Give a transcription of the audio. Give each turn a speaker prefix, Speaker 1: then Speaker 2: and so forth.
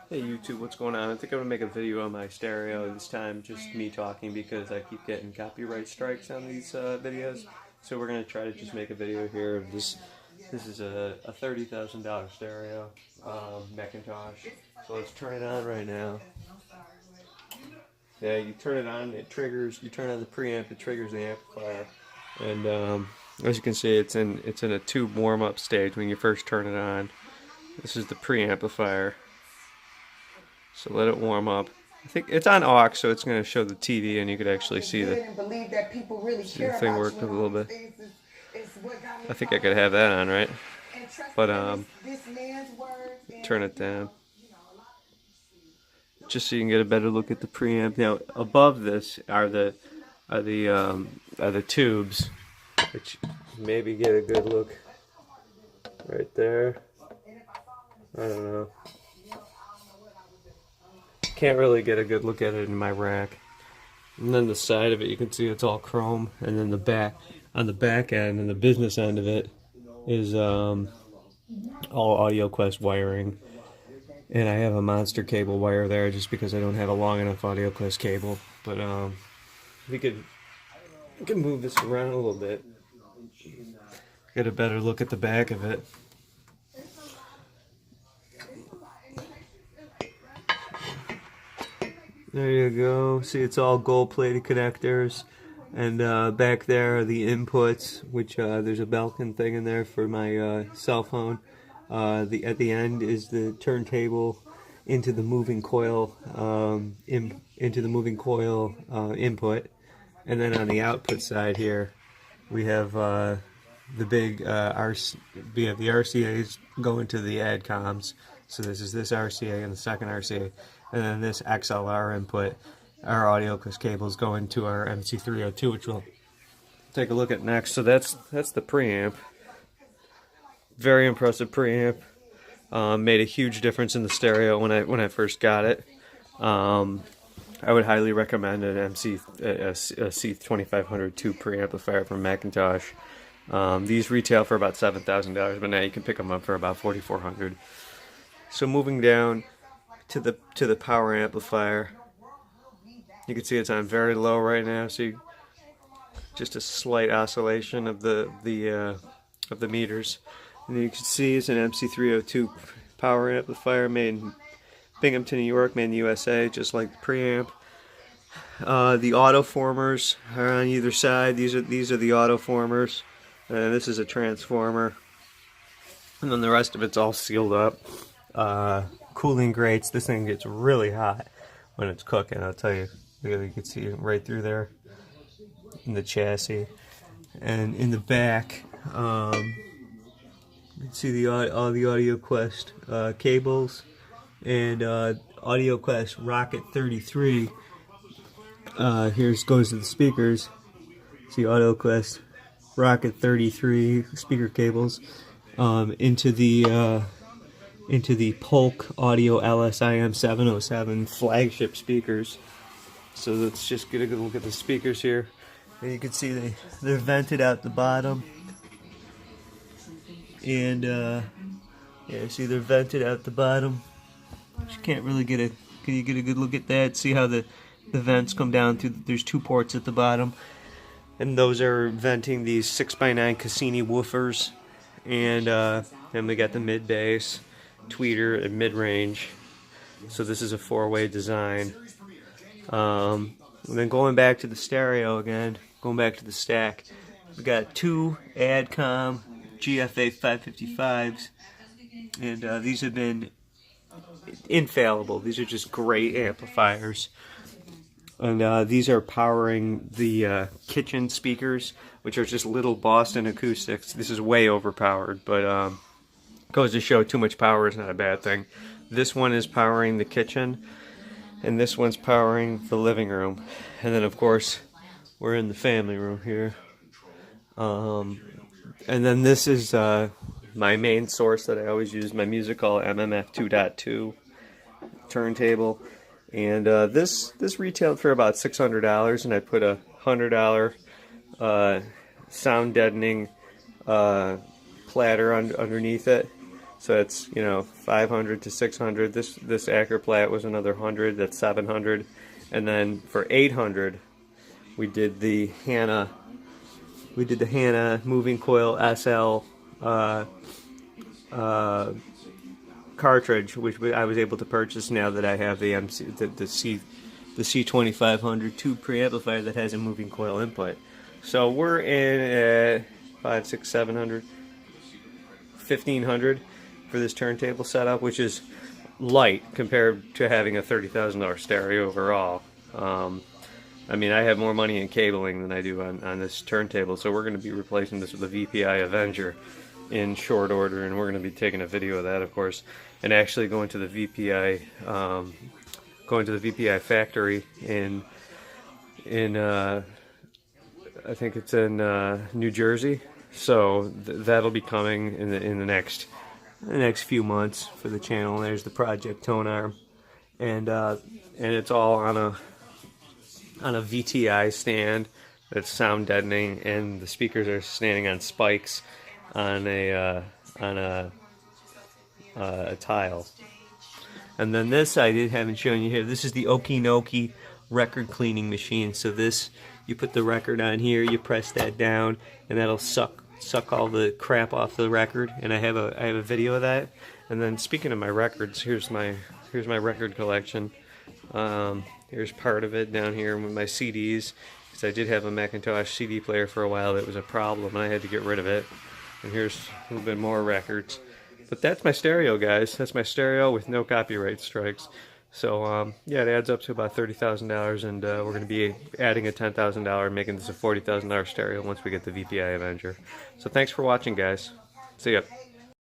Speaker 1: Hey YouTube, what's going on? I think I'm gonna make a video on my stereo this time, just me talking because I keep getting copyright strikes on these videos. So we're gonna try to just make a video here of this. This is a $30,000 stereo, McIntosh. So let's turn it on right now. Yeah, you turn it on, it triggers. You turn on the preamp, it triggers the amplifier, and as you can see, it's in a tube warm-up stage when you first turn it on. This is the preamplifier. So let it warm up. I think it's on aux, so it's going to show the TV, and you could actually see the thing worked a little bit. I think I could have that on, right? But turn it down, just so you can get a better look at the preamp. Now above this are the tubes, which maybe get a good look right there. I don't know. Can't really get a good look at it in my rack. And then the side of it, you can see it's all chrome. And then the back, on the back end and the business end of it is all AudioQuest wiring. And I have a monster cable wire there just because I don't have a long enough AudioQuest cable. But we could move this around a little bit, get a better look at the back of it. There you go. See, it's all gold-plated connectors, and back there are the inputs, which there's a Belkin thing in there for my cell phone. At the end is the turntable into the moving coil input, and then on the output side here we have the big we have the RCAs going to the Adcoms. So this is this RCA and the second RCA. And then this XLR input, our AudioQuest cables going to our MC302, which we'll take a look at next. So that's the preamp. Very impressive preamp. Made a huge difference in the stereo when I first got it. I would highly recommend a C2500 tube preamplifier from McIntosh. These retail for about $7,000, but now you can pick them up for about $4,400. So moving down to the power amplifier, you can see it's on very low right now. See, just a slight oscillation of the meters, and you can see it's an MC302 power amplifier made in Binghamton, New York, made in the USA, just like the preamp. The autoformers are on either side. These are the autoformers, and this is a transformer, and then the rest of it's all sealed up. Cooling grates. This thing gets really hot when it's cooking, I'll tell you. You can see it right through there in the chassis. And in the back, you can see all the AudioQuest cables and AudioQuest Rocket 33. Here goes to the speakers. See AudioQuest Rocket 33 speaker cables into the Polk Audio LSIM 707 flagship speakers. So let's just get a good look at the speakers here. And you can see they're vented out the bottom. And yeah, see, they're vented out the bottom. But you can't really can you get a good look at that? See how the vents come down through, there's two ports at the bottom. And those are venting these 6x9 Cassini woofers. And then we got the mid bass, tweeter, and mid-range. So this is a four-way design. And then going back to the stereo again, going back to the stack, we got two Adcom GFA 555s, and these have been infallible. These are just great amplifiers. And these are powering the kitchen speakers, which are just little Boston acoustics. This is way overpowered, but goes to show too much power is not a bad thing. This one is powering the kitchen, and this one's powering the living room. And then, of course, we're in the family room here. And then this is my main source that I always use, my Musical MMF 2.2 turntable. And this retailed for about $600, and I put a $100 sound deadening platter underneath it. So that's, you know, 500 to 600. This Acroplat was another 100. That's 700. And then for 800, we did the Hanna moving coil SL cartridge, which I was able to purchase now that I have the C2500 tube preamplifier that has a moving coil input. So we're in at 500, 600, 700, 1500 for this turntable setup, which is light compared to having a $30,000 stereo overall. I mean, I have more money in cabling than I do on this turntable, so we're going to be replacing this with a VPI Avenger in short order, and we're going to be taking a video of that, of course, and actually going to the VPI factory in I think it's in New Jersey. So that'll be coming in the next few months for the channel. There's the Project Tonearm, and it's all on a VTI stand that's sound deadening, and the speakers are standing on spikes on a tile. And then this I haven't shown you here. This is the Okinoki record cleaning machine. So this, you put the record on here, you press that down, and that'll suck all the crap off the record. And I have a video of that. And then speaking of my records, here's my record collection. Here's part of it down here with my CDs, because I did have a McIntosh CD player for a while that was a problem, and I had to get rid of it. And here's a little bit more records. But that's my stereo, guys. That's my stereo with no copyright strikes. So yeah, it adds up to about $30,000, and we're going to be adding a $10,000, making this a $40,000 stereo once we get the VPI Avenger. So thanks for watching, guys. See ya.